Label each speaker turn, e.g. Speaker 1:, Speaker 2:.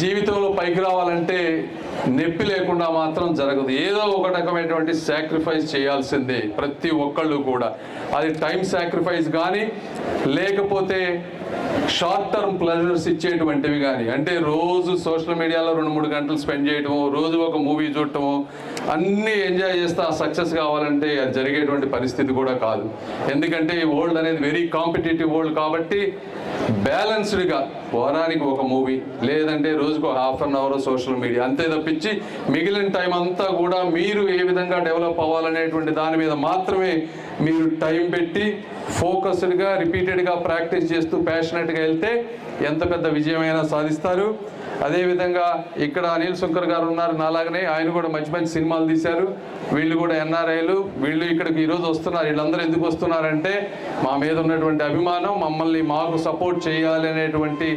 Speaker 1: జీవితంలో పైకి రావాలంటే నొప్పి లేకుండా మాత్రం జరగదు. ఏదో ఒక రకమైనటువంటి సాక్రిఫైస్ చేయాల్సిందే ప్రతి ఒక్కళ్ళు కూడా. అది టైం సాక్రిఫైస్ కానీ, లేకపోతే షార్ట్ టర్మ్ ప్లెజర్స్ ఇచ్చేటువంటివి కానీ, అంటే రోజు సోషల్ మీడియాలో 2-3 గంటలు స్పెండ్ చేయటము, రోజు ఒక మూవీ చూడటము, అన్నీ ఎంజాయ్ చేస్తే ఆ సక్సెస్ కావాలంటే అది జరిగేటువంటి పరిస్థితి కూడా కాదు. ఎందుకంటే ఈ వరల్డ్ అనేది వెరీ కాంపిటేటివ్ వరల్డ్ కాబట్టి బ్యాలెన్స్డ్గా వారానికి ఒక మూవీ, లేదంటే రోజుకు ½ అన్ అవర్ సోషల్ మీడియా, అంతే తప్పించి మిగిలిన టైం అంతా కూడా మీరు ఏ విధంగా డెవలప్ అవ్వాలనేటువంటి దాని మీద మాత్రమే మీరు టైం పెట్టి ఫోకస్డ్గా రిపీటెడ్గా ప్రాక్టీస్ చేస్తూ ప్యాషనెట్గా వెళ్తే ఎంత పెద్ద విజయమైనా సాధిస్తారు. అదేవిధంగా ఇక్కడ అనిల్ శంకర్ గారు ఉన్నారు, నాలాగనే ఆయన కూడా మంచి మంచి సినిమాలు తీశారు. వీళ్ళు కూడా ఎన్ఆర్ఐలు, వీళ్ళు ఇక్కడికి ఈరోజు వస్తున్నారు. వీళ్ళందరూ ఎందుకు వస్తున్నారంటే మా మీద ఉన్నటువంటి అభిమానం, మమ్మల్ని మాకు సపోర్ట్ చేయాలి అనేటువంటి